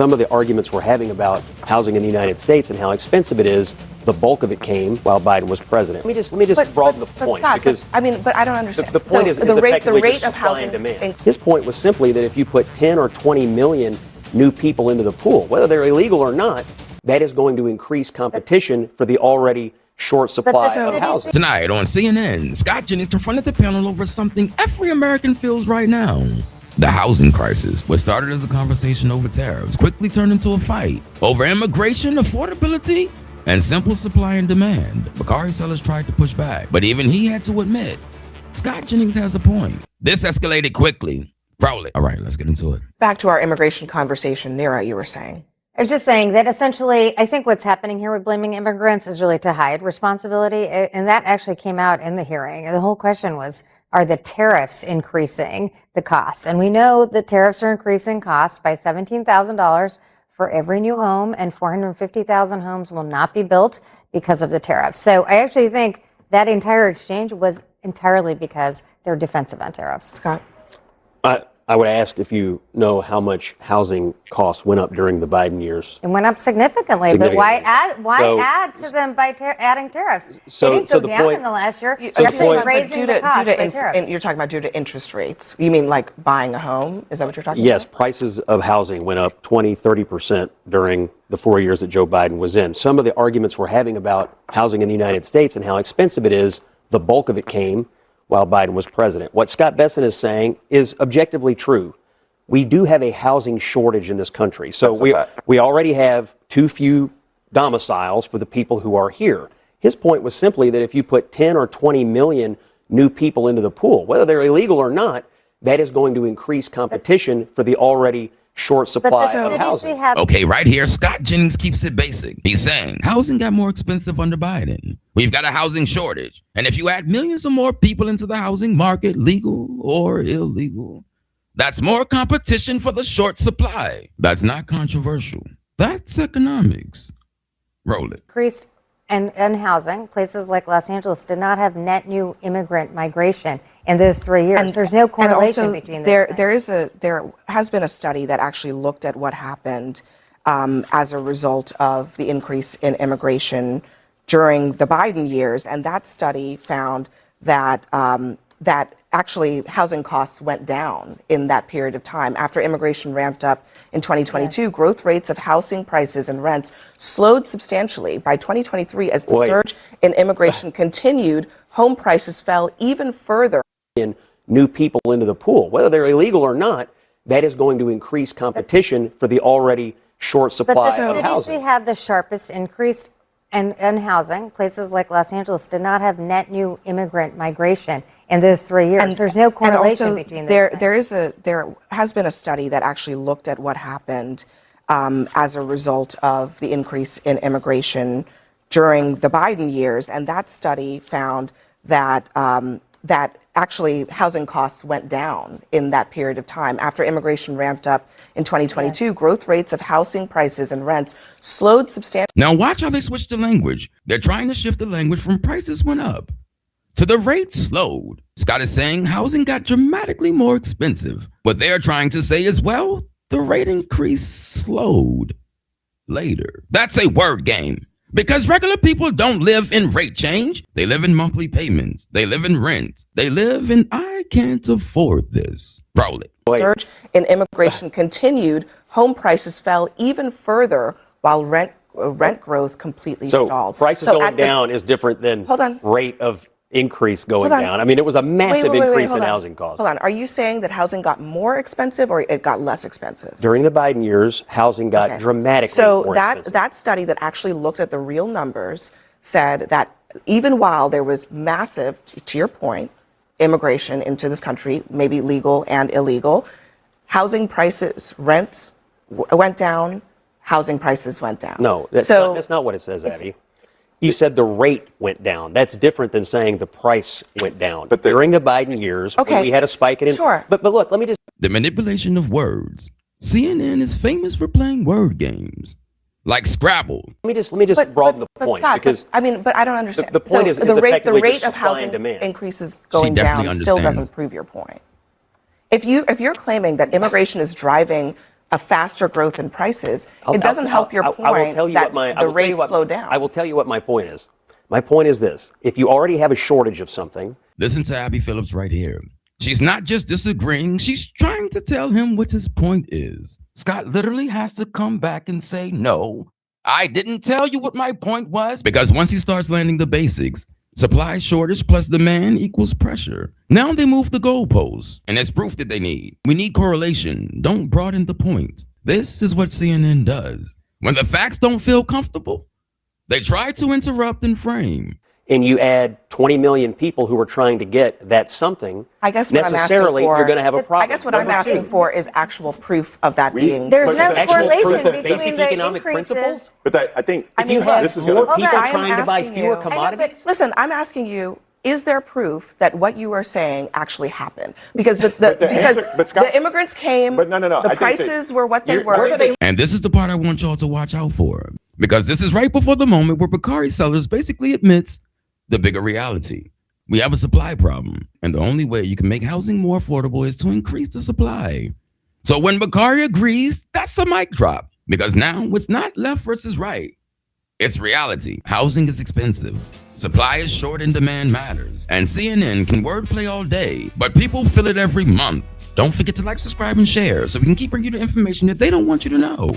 Some of the arguments we're having about housing in the United States and how expensive it is, the bulk of it came while Biden was president. Let me just broaden the point. Scott, because but I don't understand. The point is the effectively rate just of supply and housing. demand. His point was simply that if you put 10 or 20 million new people into the pool, whether they're illegal or not, that is going to increase competition for the already short supply of housing. Tonight on CNN, Scott Jennings confronted the panel over something every American feels right now. The housing crisis, what started as a conversation over tariffs, quickly turned into a fight over immigration, affordability, and simple supply and demand. Bakari Sellers tried to push back, but even he had to admit, Scott Jennings has a point. This escalated quickly. Probably. All right, let's get into it. Back to our immigration conversation, Neera, you were saying. I was just saying that essentially, I think what's happening here with blaming immigrants is really to hide responsibility. And that actually came out in the hearing. And the whole question was, are the tariffs increasing the costs? And we know that tariffs are increasing costs by $17,000 for every new home, and 450,000 homes will not be built because of the tariffs. So I actually think that entire exchange was entirely because they're defensive on tariffs. Scott? I would ask if you know how much housing costs went up during the Biden years. It went up significantly. But why add to them by adding tariffs? So, they didn't go down in the last year. You're actually raising the cost by tariffs. You're talking about due to interest rates. You mean like buying a home? Is that what you're talking about? Yes, prices of housing went up 20, 30% during the 4 years that Joe Biden was in. Some of the arguments we're having about housing in the United States and how expensive it is, the bulk of it came while Biden was president. What Scott Besson is saying is objectively true. We do have a housing shortage in this country. So we already have too few domiciles for the people who are here. His point was simply that if you put 10 or 20 million new people into the pool, whether they're illegal or not, that is going to increase competition for the already short supply of housing. Okay, right here, Scott Jennings keeps it basic. He's saying housing got more expensive under Biden. We've got a housing shortage. And if you add millions of more people into the housing market, legal or illegal, that's more competition for the short supply. That's not controversial. That's economics. Roll it. Increased and housing, places like Los Angeles did not have net new immigrant migration in those 3 years. And there's no correlation between them. There has been a study that actually looked at what happened as a result of the increase in immigration during the Biden years, and that study found that that actually housing costs went down in that period of time. After immigration ramped up in 2022, growth rates of housing prices and rents slowed substantially. By 2023, as the surge in immigration continued, home prices fell even further. In new people into the pool, whether they're illegal or not, that is going to increase competition for the already short supply of housing. But the cities we had the sharpest increase in housing, places like Los Angeles, did not have net new immigrant migration in those 3 years. And there's no correlation between them. There has been a study that actually looked at what happened as a result of the increase in immigration during the Biden years, and that study found that that actually housing costs went down in that period of time. After immigration ramped up in 2022, growth rates of housing prices and rents slowed substantially. Now watch how they switch the language. They're trying to shift the language from prices went up to the rates slowed. Scott is saying housing got dramatically more expensive. What they're trying to say is, well, the rate increase slowed later. That's a word game. Because regular people don't live in rate change. They live in monthly payments. They live in rent. They live in, I can't afford this. Roll it. Surge in immigration continued. Home prices fell even further while rent growth completely stalled. Prices going down is different than rate of increase going down. I mean, it was a massive increase in housing costs. Hold on. Are you saying that housing got more expensive or it got less expensive? During the Biden years, housing got dramatically more expensive. So that study that actually looked at the real numbers said that even while there was massive, to your point, immigration into this country, maybe legal and illegal, housing prices, rent went down, housing prices went down. No, that's not what it says, Abby. You said the rate went down. That's different than saying the price went down. But during the Biden years, when we had a spike in But look, let me just... The manipulation of words. CNN is famous for playing word games. Like Scrabble. Let me just broaden the point. Scott, because I don't understand. The point is the rate of housing increases going down still doesn't prove your point. If you're claiming that immigration is driving a faster growth in prices, I'll- it doesn't help your I will point tell you that what my- I the will tell you rate what- slowed down. I will tell you what my point is. My point is this. If you already have a shortage of something, Listen to Abby Phillips right here. She's not just disagreeing, she's trying to tell him what his point is. Scott literally has to come back and say, no, I didn't tell you what my point was. Because once he starts landing the basics, supply shortage plus demand equals pressure. Now they move the goalposts, and it's proof that they need. We need correlation. Don't broaden the point. This is what CNN does. When the facts don't feel comfortable, they try to interrupt and frame. and you add 20 million people who are trying to get that something, I guess what I'm asking necessarily for, you're going to have a problem. I guess what I'm asking for is actual proof of that being. There's But no the actual correlation proof of between basic the economic increases. principles? But I think I mean, You have this is more going people I am trying to buy asking fewer you- commodities. Listen, I'm asking you, is there proof that what you are saying actually happened? Because but Scott, the immigrants came, but no. the I think that prices were what they you're- were. And this is the part I want y'all to watch out for. Because this is right before the moment where Bakari Sellers basically admits the bigger reality. We have a supply problem, and the only way you can make housing more affordable is to increase the supply. So when Bakari agrees, that's a mic drop. Because now it's not left versus right. It's reality. Housing is expensive. Supply is short and demand matters. And CNN can wordplay all day, but people feel it every month. Don't forget to like, subscribe, and share so we can keep bringing you the information that they don't want you to know.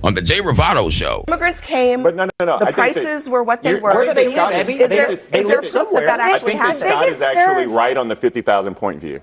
On the Jay Ravato Show. Immigrants came, But no. I the think that prices were what they you're- were. Where do they Scott live, is- Abby? I think Is there it's- proof that that I actually think that happened? Scott is biggest actually surge- right on the 50,000 point view.